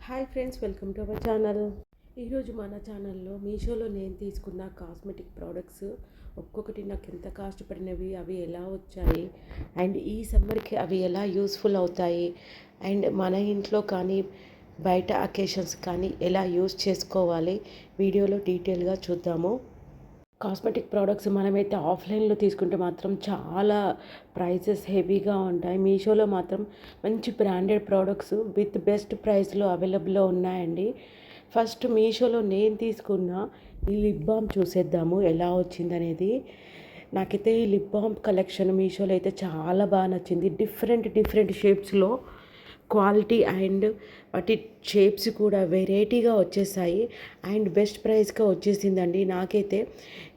Hi friends, welcome to our channel. ఈరోజు మన ఛానల్లో మీషోలో నేను తీసుకున్న కాస్మెటిక్ ప్రోడక్ట్స్ ఒక్కొక్కటి నాకు ఎంత కాస్ట్ పడినవి, అవి ఎలా వచ్చాయి అండ్ ఈ సమ్మర్కి అవి ఎలా యూస్ఫుల్ అవుతాయి అండ్ మన ఇంట్లో కానీ బయట అకేషన్స్ కానీ ఎలా యూస్ చేసుకోవాలి వీడియోలో డీటెయిల్గా చూద్దాము. కాస్మెటిక్ ప్రోడక్ట్స్ మనమైతే ఆఫ్లైన్లో తీసుకుంటే మాత్రం చాలా ప్రైసెస్ హెవీగా ఉంటాయి. మీషోలో మాత్రం మంచి బ్రాండెడ్ ప్రోడక్ట్స్ విత్ బెస్ట్ ప్రైస్లో అవైలబుల్లో ఉన్నాయండి. ఫస్ట్ మీషోలో నేను తీసుకున్న ఈ లిప్ బామ్ చూసేద్దాము ఎలా వచ్చిందనేది. నాకైతే ఈ లిప్ బామ్ కలెక్షన్ మీషోలో అయితే చాలా బాగా నచ్చింది. డిఫరెంట్ షేప్స్లో క్వాలిటీ అండ్ వాటి షేప్స్ కూడా వెరైటీగా వచ్చేసాయి అండ్ బెస్ట్ ప్రైస్గా వచ్చేసిందండి. నాకైతే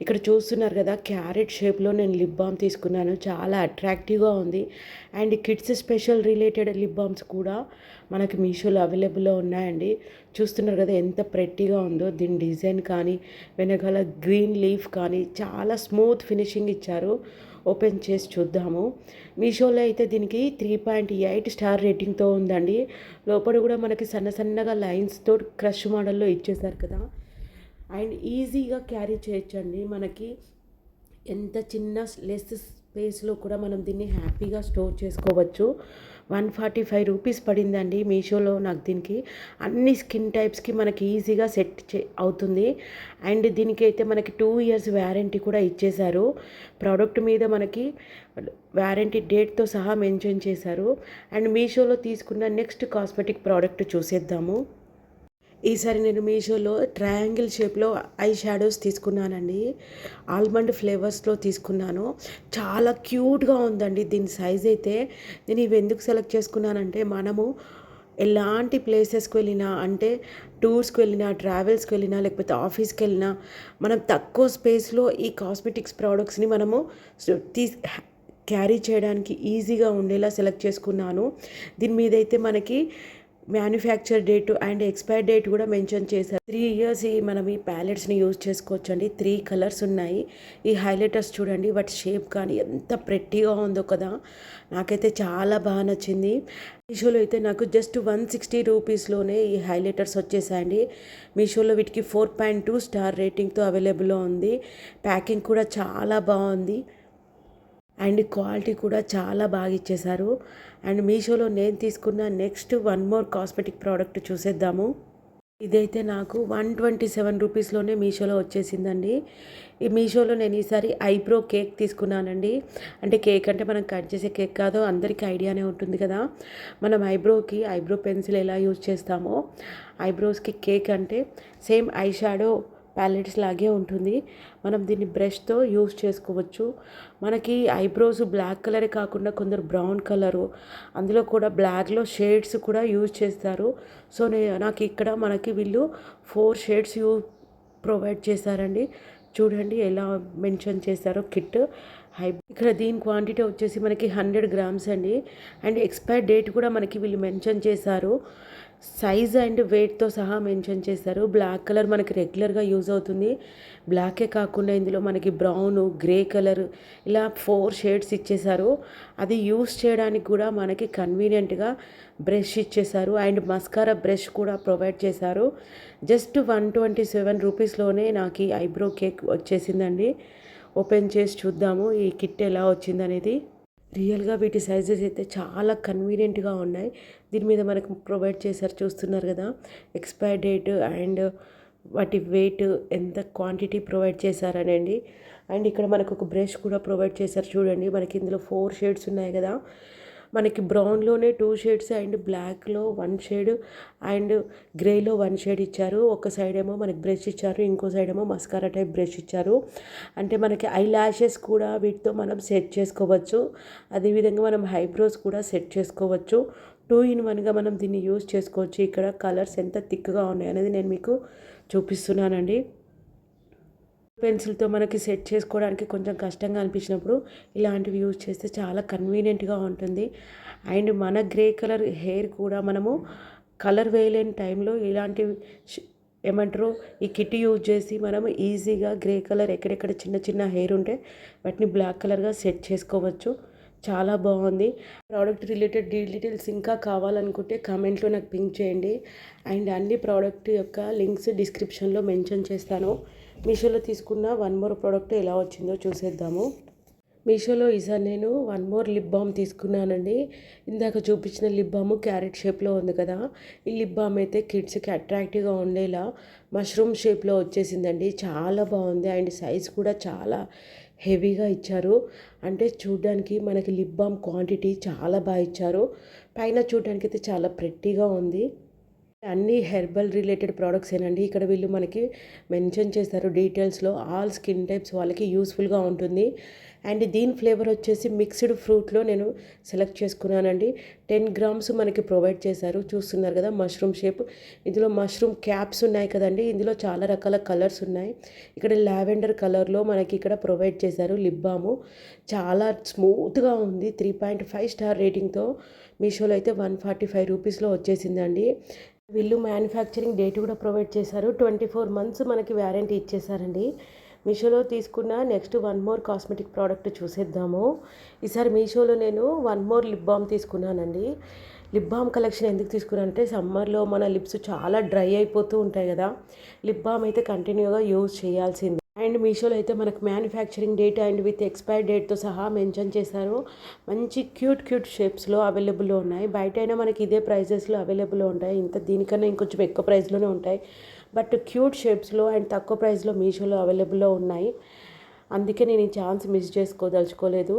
ఇక్కడ చూస్తున్నారు కదా, క్యారెట్ షేప్లో నేను లిప్ బామ్ తీసుకున్నాను. చాలా అట్రాక్టివ్గా ఉంది and kids special related lip balms కూడా మనకి మీషోలో అవైలబుల్లో ఉన్నాయండి. చూస్తున్నారు కదా ఎంత ప్రెట్టీగా ఉందో. దీని డిజైన్ కానీ వెనకాల గ్రీన్ లీఫ్ కానీ చాలా స్మూత్ ఫినిషింగ్ ఇచ్చారు. ఓపెన్ చేసి చూద్దాము. మీషోలో అయితే దీనికి 3.8 స్టార్ రేటింగ్తో ఉందండి. లోపల కూడా మనకి సన్నగా లైన్స్తో క్రష్ మోడల్లో ఇచ్చేసారు కదా అండ్ ఈజీగా క్యారీ చేయొచ్చండి. మనకి ఎంత చిన్న లెస్ స్పేస్లో కూడా మనం దీన్ని హ్యాపీగా స్టోర్ చేసుకోవచ్చు. 145 రూపీస్ పడిందండి మీషోలో నాకు. దీనికి అన్ని స్కిన్ టైప్స్కి మనకి ఈజీగా సెట్ అవుతుంది అండ్ దీనికి అయితే మనకి 2 ఇయర్స్ వ్యారంటీ కూడా ఇచ్చేశారు. ప్రోడక్ట్ మీద మనకి వ్యారంటీ డేట్తో సహా మెన్షన్ చేశారు. అండ్ మీషోలో తీసుకున్న నెక్స్ట్ కాస్మెటిక్ ప్రోడక్ట్ చూసేద్దాము. ఈసారి నేను మీషోలో ట్రయాంగిల్ షేప్లో ఐ షాడోస్ తీసుకున్నానండి. ఆల్మండ్ ఫ్లేవర్స్లో తీసుకున్నాను. చాలా క్యూట్గా ఉందండి దీని సైజ్ అయితే. నేను ఇవి ఎందుకు సెలెక్ట్ చేసుకున్నానంటే, మనము ఎలాంటి ప్లేసెస్కి వెళ్ళినా, అంటే టూర్స్కి వెళ్ళినా, ట్రావెల్స్కి వెళ్ళినా, లేకపోతే ఆఫీస్కి వెళ్ళినా, మనం తక్కువ స్పేస్లో ఈ కాస్మెటిక్స్ ప్రోడక్ట్స్ని మనము క్యారీ చేయడానికి ఈజీగా ఉండేలా సెలెక్ట్ చేసుకున్నాను. దీని మీద అయితే మనకి manufacture date and expire date కూడా మెన్షన్ చేశారు. 3 ఇయర్స్ మనం ఈ ప్యాలెట్స్ని యూజ్ చేసుకోవచ్చు అండి. 3 కలర్స్ ఉన్నాయి. ఈ హైలైటర్స్ చూడండి, వాటి షేప్ కానీ ఎంత ప్రెట్టీగా ఉందో కదా. నాకైతే చాలా బాగా నచ్చింది. మీషోలో అయితే నాకు జస్ట్ 160 రూపీస్లోనే ఈ హైలైటర్స్ వచ్చేసాయండి. మీషోలో వీటికి 4.2 స్టార్ రేటింగ్తో అవైలబుల్లో ఉంది. ప్యాకింగ్ కూడా చాలా బాగుంది అండ్ క్వాలిటీ కూడా చాలా బాగా ఇచ్చేశారు. అండ్ మీషోలో నేను తీసుకున్న next one more cosmetic product చూసేద్దాము. ఇదైతే నాకు 127 రూపీస్లోనే మీషోలో వచ్చేసిందండి. ఈ మీషోలో నేను ఈసారి ఐబ్రో కేక్ తీసుకున్నానండి. అంటే కేక్ అంటే మనం కట్ చేసే కేక్ కాదు, అందరికీ ఐడియానే ఉంటుంది కదా. మనం ఐబ్రో పెన్సిల్ ఎలా యూజ్ చేస్తామో, ఐబ్రోస్కి కేక్ అంటే సేమ్ ఐ షాడో ప్యాలెట్స్ లాగే ఉంటుంది. మనం దీన్ని బ్రష్తో యూస్ చేసుకోవచ్చు. మనకి ఐబ్రోస్ బ్లాక్ కలరే కాకుండా కొందరు బ్రౌన్ కలరు, అందులో కూడా బ్లాక్లో షేడ్స్ కూడా యూజ్ చేస్తారు. సో నాకు ఇక్కడ మనకి వీళ్ళు 4 షేడ్స్ ప్రొవైడ్ చేశారండి. చూడండి ఎలా మెన్షన్ చేశారో కిట్. ఇక్కడ దీని క్వాంటిటీ వచ్చేసి మనకి 100 గ్రామ్స్ అండి. అండ్ ఎక్స్పైర్ డేట్ కూడా మనకి వీళ్ళు మెన్షన్ చేశారు. సైజ్ అండ్ వెయిట్తో సహా మెన్షన్ చేశారు. బ్లాక్ కలర్ మనకి రెగ్యులర్గా యూజ్ అవుతుంది. బ్లాకే కాకుండా ఇందులో మనకి బ్రౌను, గ్రే కలర్ ఇలా 4 షేడ్స్ ఇచ్చేశారు. అది యూస్ చేయడానికి కూడా మనకి కన్వీనియంట్గా బ్రష్ ఇచ్చేశారు అండ్ మస్కారా బ్రష్ కూడా ప్రొవైడ్ చేశారు. జస్ట్ 127 రూపీస్లోనే నాకు ఈ ఐబ్రో కేక్ వచ్చేసిందండి. ఓపెన్ చేసి చూద్దాము ఈ కిట్ ఎలా వచ్చిందనేది. రియల్గా వీటి సైజెస్ అయితే చాలా కన్వీనియంట్గా ఉన్నాయి. దీని మీద మనకు ప్రొవైడ్ చేశారు, చూస్తున్నారు కదా, ఎక్స్పైర్ డేట్ అండ్ వాటి వెయిట్, ఎంత క్వాంటిటీ ప్రొవైడ్ చేశారనండి. అండ్ ఇక్కడ మనకు ఒక బ్రష్ కూడా ప్రొవైడ్ చేశారు. చూడండి మనకి ఇందులో 4 షేడ్స్ ఉన్నాయి కదా. మనకి బ్రౌన్లోనే 2 షేడ్స్ అండ్ బ్లాక్లో 1 షేడ్ అండ్ గ్రేలో 1 షేడ్ ఇచ్చారు. ఒక సైడ్ ఏమో మనకి బ్రష్ ఇచ్చారు, ఇంకో సైడ్ ఏమో మస్కారా టైప్ బ్రష్ ఇచ్చారు. అంటే మనకి ఐ ల్యాషెస్ కూడా వీటితో మనం సెట్ చేసుకోవచ్చు. అదేవిధంగా మనం ఐబ్రోస్ కూడా సెట్ చేసుకోవచ్చు. 2 in 1గా మనం దీన్ని యూజ్ చేసుకోవచ్చు. ఇక్కడ కలర్స్ ఎంత థిక్గా ఉన్నాయి అనేది నేను మీకు చూపిస్తున్నానండి. పెన్సిల్తో మనకి సెట్ చేసుకోవడానికి కొంచెం కష్టంగా అనిపించినప్పుడు ఇలాంటివి యూజ్ చేస్తే చాలా కన్వీనియంట్గా ఉంటుంది. అండ్ మన గ్రే కలర్ హెయిర్ కూడా మనము కలర్ వేయలేని టైంలో ఇలాంటివి ఏమంటారు ఈ కిట్ యూజ్ చేసి మనం ఈజీగా గ్రే కలర్ ఎక్కడెక్కడ చిన్న హెయిర్ ఉంటే వాటిని బ్లాక్ కలర్గా సెట్ చేసుకోవచ్చు. చాలా బాగుంది. ప్రోడక్ట్ రిలేటెడ్ డీటెయిల్స్ ఇంకా కావాలనుకుంటే కామెంట్లో నాకు పింక్ చేయండి. అండ్ అన్ని ప్రోడక్ట్ యొక్క లింక్స్ డిస్క్రిప్షన్లో మెన్షన్ చేస్తాను. మీషోలో తీసుకున్న వన్ మోర్ ప్రోడక్ట్ ఎలా వచ్చిందో చూసేద్దాము. మీషోలో ఈసారి నేను వన్ మోర్ లిప్ బామ్ తీసుకున్నానండి. ఇందాక చూపించిన లిప్ బామ్ క్యారెట్ షేప్లో ఉంది కదా, ఈ లిప్ బామ్ అయితే కిడ్స్కి అట్రాక్టివ్గా ఉండేలా మష్రూమ్ షేప్లో వచ్చేసిందండి. చాలా బాగుంది అండ్ సైజ్ కూడా చాలా హెవీగా ఇచ్చారు. అంటే చూడ్డానికి మనకి లిప్ బామ్ క్వాంటిటీ చాలా బాగా ఇచ్చారు. పైన చూడ్డానికి అయితే చాలా ప్రెట్టీగా ఉంది. అన్నీ హెర్బల్ రిలేటెడ్ ప్రోడక్ట్స్ ఏనండి. ఇక్కడ వీళ్ళు మనకి మెన్షన్ చేస్తారు డీటెయిల్స్లో. ఆల్ స్కిన్ టైప్స్ వాళ్ళకి యూస్ఫుల్గా ఉంటుంది. అండ్ దీని ఫ్లేవర్ వచ్చేసి మిక్స్డ్ ఫ్రూట్లో నేను సెలెక్ట్ చేసుకున్నానండి. 10 గ్రామ్స్ మనకి ప్రొవైడ్ చేశారు. చూస్తున్నారు కదా మష్రూమ్ షేప్. ఇందులో మష్రూమ్ క్యాప్స్ ఉన్నాయి కదండి. ఇందులో చాలా రకాల కలర్స్ ఉన్నాయి. ఇక్కడ లావెండర్ కలర్లో మనకి ఇక్కడ ప్రొవైడ్ చేశారు లిప్ బాము. చాలా స్మూత్గా ఉంది. 3.5 స్టార్ రేటింగ్తో మీషోలో అయితే 145 రూపీస్లో వచ్చేసిందండి. వీళ్ళు మ్యానుఫ్యాక్చరింగ్ డేట్ కూడా ప్రొవైడ్ చేశారు. 24 మంత్స్ మనకి వ్యారంటీ ఇచ్చేసారండి. మీషోలో తీసుకున్న next one more cosmetic product చూసేద్దాము. ఈసారి మీషోలో నేను వన్ మోర్ లిప్ బామ్ తీసుకున్నానండి. లిప్ బామ్ కలెక్షన్ ఎందుకు తీసుకున్నానంటే సమ్మర్లో మన లిప్స్ చాలా డ్రై అయిపోతూ ఉంటాయి కదా, లిప్ బామ్ అయితే కంటిన్యూగా యూజ్ చేయాల్సింది. అండ్ మీషోలో అయితే మనకు manufacturing date and with expire డేట్తో సహా మెన్షన్ చేశారు. మంచి క్యూట్ షేప్స్లో అవైలబుల్లో ఉన్నాయి. బయట అయినా మనకి ఇదే ప్రైజెస్లో అవైలబుల్లో ఉంటాయి. దీనికన్నా ఇంకొంచెం ఎక్కువ ప్రైస్లోనే ఉంటాయి. బట్ క్యూట్ షేప్స్లో అండ్ తక్కువ ప్రైస్లో మీషోలో అవైలబుల్లో ఉన్నాయి. అందుకే నేను ఈ ఛాన్స్ మిస్ చేసుకోదలుచుకోలేదు.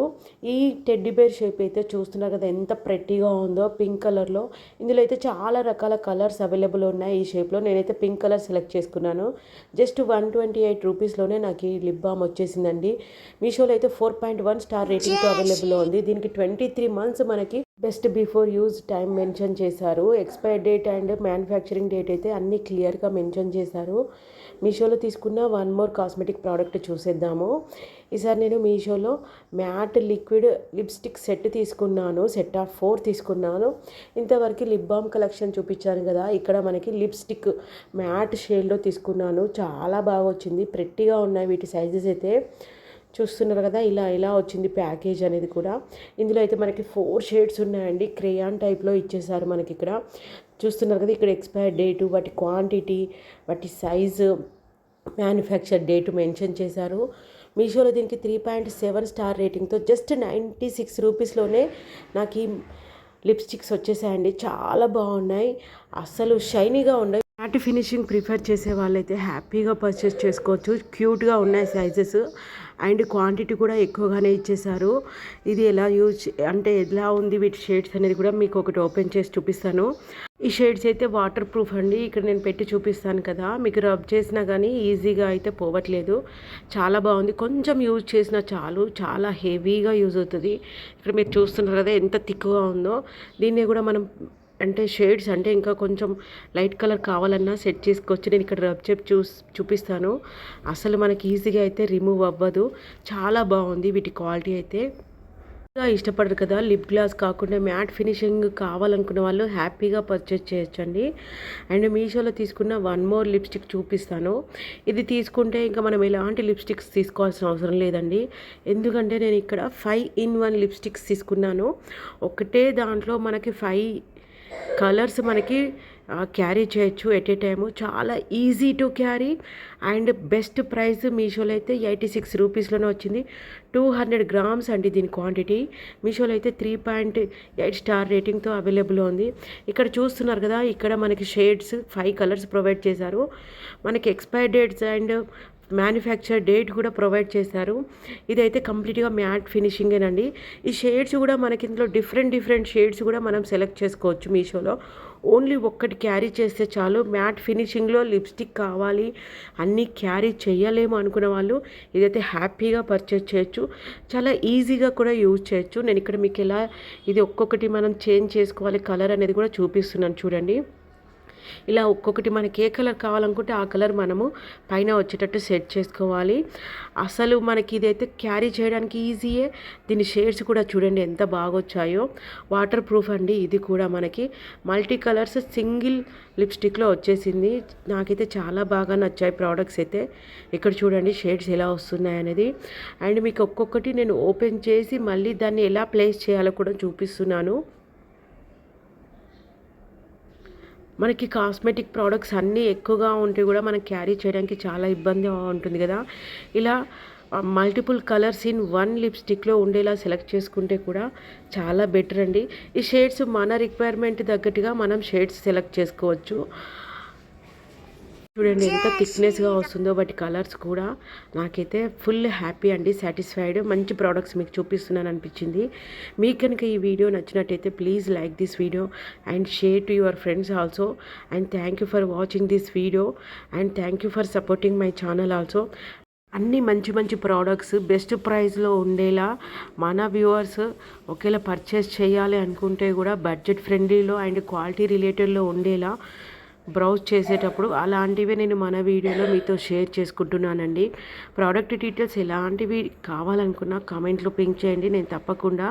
ఈ టెడ్డీ బేర్ షేప్ అయితే చూస్తున్నారు కదా ఎంత ప్రెట్టీగా ఉందో, పింక్ కలర్లో. ఇందులో అయితే చాలా రకాల కలర్స్ అవైలబుల్ ఉన్నాయి ఈ షేప్లో. నేనైతే పింక్ కలర్ సెలెక్ట్ చేసుకున్నాను. జస్ట్ 128 రూపీస్లోనే నాకు ఈ లిప్ బామ్ వచ్చేసిందండి. మీషోలో అయితే 4.1 స్టార్ రేటింగ్తో అవైలబుల్లో ఉంది. దీనికి 23 మంత్స్ మనకి best before use time mention చేశారు. Expire date and manufacturing date అయితే అన్నీ క్లియర్గా మెన్షన్ చేశారు. మీషోలో తీసుకున్న వన్ మోర్ కాస్మెటిక్ ప్రోడక్ట్ చూసేద్దాము. ఈసారి నేను మీషోలో మ్యాట్ లిక్విడ్ లిప్స్టిక్ సెట్ తీసుకున్నాను. సెట్ ఆఫ్ 4 తీసుకున్నాను. ఇంతవరకు లిప్ బామ్ కలెక్షన్ చూపించాను కదా, ఇక్కడ మనకి లిప్స్టిక్ మ్యాట్ షేడ్లో తీసుకున్నాను. చాలా బాగా వచ్చింది. ప్రెట్టీగా ఉన్నాయి వీటి సైజెస్ అయితే. చూస్తున్నారు కదా ఇలా వచ్చింది ప్యాకేజ్ అనేది కూడా. ఇందులో అయితే మనకి 4 షేడ్స్ ఉన్నాయండి. క్రేయాన్ టైప్లో ఇచ్చేసారు మనకి ఇక్కడ. చూస్తున్నారు కదా ఇక్కడ ఎక్స్పైర్ డేటు, వాటి క్వాంటిటీ, వాటి సైజు, మ్యానుఫ్యాక్చర్ డేటు మెన్షన్ చేశారు. మీషోలో దీనికి 3.7 స్టార్ రేటింగ్తో జస్ట్ 96 రూపీస్లోనే నాకు ఈ లిప్స్టిక్స్ వచ్చేసాయండి. చాలా బాగున్నాయి, అసలు షైనీగా ఉన్నాయి. మ్యాట్ ఫినిషింగ్ ప్రిఫర్ చేసే వాళ్ళైతే హ్యాపీగా పర్చేస్ చేసుకోవచ్చు. క్యూట్గా ఉన్నాయి సైజెస్ అండ్ క్వాంటిటీ కూడా ఎక్కువగానే ఇచ్చేసారు. ఇది ఎలా ఎలా ఉంది వీటి షేడ్స్ అనేది కూడా మీకు ఒకటి ఓపెన్ చేసి చూపిస్తాను. ఈ షేడ్స్ అయితే వాటర్ ప్రూఫ్ అండి. ఇక్కడ నేను పెట్టి చూపిస్తాను కదా, మీకు రబ్ చేసినా కానీ ఈజీగా అయితే పోవట్లేదు. చాలా బాగుంది. కొంచెం యూజ్ చేసినా చాలు, చాలా హెవీగా యూజ్ అవుతుంది. ఇక్కడ మీరు చూస్తున్నారు కదా ఎంత థిక్గా ఉందో. దీన్ని కూడా మనం షేడ్స్ ఇంకా కొంచెం లైట్ కలర్ కావాలన్నా సెట్ చేసుకోవచ్చు. నేను ఇక్కడ రబ్ చేసి చూపిస్తాను. అసలు మనకి ఈజీగా అయితే రిమూవ్ అవ్వదు. చాలా బాగుంది వీటి క్వాలిటీ అయితే. ఇష్టపడరు కదా లిప్ గ్లాస్ కాకుండా మ్యాట్ ఫినిషింగ్ కావాలనుకున్న వాళ్ళు హ్యాపీగా పర్చేస్ చేయొచ్చండి. అండ్ మీషోలో తీసుకున్న వన్ మోర్ లిప్స్టిక్ చూపిస్తాను. ఇది తీసుకుంటే ఇంకా మనం ఎలాంటి లిప్స్టిక్స్ తీసుకోవాల్సిన అవసరం లేదండి. ఎందుకంటే నేను ఇక్కడ 5-in-1 లిప్స్టిక్స్ తీసుకున్నాను. ఒకటే దాంట్లో మనకి 5 కలర్స్ మనకి క్యారీ చేయొచ్చు ఎట్ ఏ టైము. చాలా easy to carry and best price. మీషోలో అయితే 86 రూపీస్లోనే వచ్చింది. 200 గ్రామ్స్ అండి దీని క్వాంటిటీ. మీషోలో అయితే 3.8 స్టార్ రేటింగ్తో అవైలబుల్ ఉంది. ఇక్కడ చూస్తున్నారు కదా, ఇక్కడ మనకి షేడ్స్ 5 కలర్స్ ప్రొవైడ్ చేశారు. మనకి expire dates and manufacture date కూడా ప్రొవైడ్ చేశారు. ఇదైతే కంప్లీట్గా మ్యాట్ ఫినిషింగేనండి. ఈ షేడ్స్ కూడా మనకి ఇందులో డిఫరెంట్ షేడ్స్ కూడా మనం సెలెక్ట్ చేసుకోవచ్చు మీషోలో. ఓన్లీ ఒక్కటి క్యారీ చేస్తే చాలు. మ్యాట్ ఫినిషింగ్లో లిప్స్టిక్ కావాలి, అన్నీ క్యారీ చేయలేము అనుకున్న వాళ్ళు ఇదైతే హ్యాపీగా పర్చేస్ చేయొచ్చు. చాలా ఈజీగా కూడా యూజ్ చేయొచ్చు. నేను ఇక్కడ మీకు ఎలా ఇది ఒక్కొక్కటి మనం చేంజ్ చేసుకోవాలి కలర్ అనేది కూడా చూపిస్తున్నాను చూడండి. ఇలా ఒక్కొక్కటి మనకి ఏ కలర్ కావాలనుకుంటే ఆ కలర్ మనము పైన వచ్చేటట్టు సెట్ చేసుకోవాలి. అసలు మనకి ఇదైతే క్యారీ చేయడానికి ఈజీయే. దీని షేడ్స్ కూడా చూడండి ఎంత బాగా వచ్చాయో. వాటర్ ప్రూఫ్ అండి ఇది కూడా. మనకి మల్టీ కలర్స్ సింగిల్ లిప్స్టిక్లో వచ్చేసింది. నాకైతే చాలా బాగా నచ్చాయి ప్రోడక్ట్స్ అయితే. ఇక్కడ చూడండి షేడ్స్ ఎలా వస్తున్నాయి అనేది. అండ్ మీకు ఒక్కొక్కటి నేను ఓపెన్ చేసి మళ్ళీ దాన్ని ఎలా ప్లేస్ చేయాలో కూడా చూపిస్తున్నాను. మనకి కాస్మెటిక్ ప్రోడక్ట్స్ అన్నీ ఎక్కువగా ఉంటే కూడా మనకి క్యారీ చేయడానికి చాలా ఇబ్బందిగా ఉంటుంది కదా. ఇలా మల్టిపుల్ కలర్స్ ఇన్ వన్ లిప్స్టిక్లో ఉండేలా సెలెక్ట్ చేసుకుంటే కూడా చాలా బెటర్ అండి. ఈ షేడ్స్ మన రిక్వైర్మెంట్ తగ్గట్టుగా మనం షేడ్స్ సెలెక్ట్ చేసుకోవచ్చు. చూడండి ఎంత థిక్నెస్గా వస్తుందో వాటి కలర్స్ కూడా. నాకైతే ఫుల్ హ్యాపీ అండి, సాటిస్ఫైడ్. మంచి ప్రోడక్ట్స్ మీకు చూపిస్తున్నాను అనిపించింది. మీకు కనుక ఈ వీడియో నచ్చినట్టయితే please like this video and share to your friends also. And thank you for watching this video and thank you for supporting my channel also. అన్ని మంచి మంచి ప్రోడక్ట్స్ బెస్ట్ ప్రైస్లో ఉండేలా మన వ్యూవర్స్ ఒకేలా పర్చేస్ చేయాలి అనుకుంటే కూడా బడ్జెట్ ఫ్రెండ్లీలో అండ్ క్వాలిటీ రిలేటెడ్లో ఉండేలా బ్రౌజ్ చేసేటప్పుడు అలాంటివి నేను మన వీడియోలో మీతో షేర్ చేసుకుంటున్నానండి. ప్రోడక్ట్ డీటెయిల్స్ ఎలాంటివి కావాలనుకున్నా కామెంట్లో పింక్ చేయండి, నేను తప్పకుండా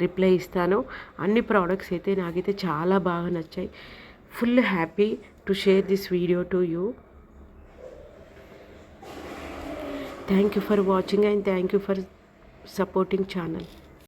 రిప్లై ఇస్తాను. అన్ని ప్రోడక్ట్స్ అయితే నాకైతే చాలా బాగా నచ్చాయి. Full happy to share this video to you. Thank you for watching and thank you for supporting channel.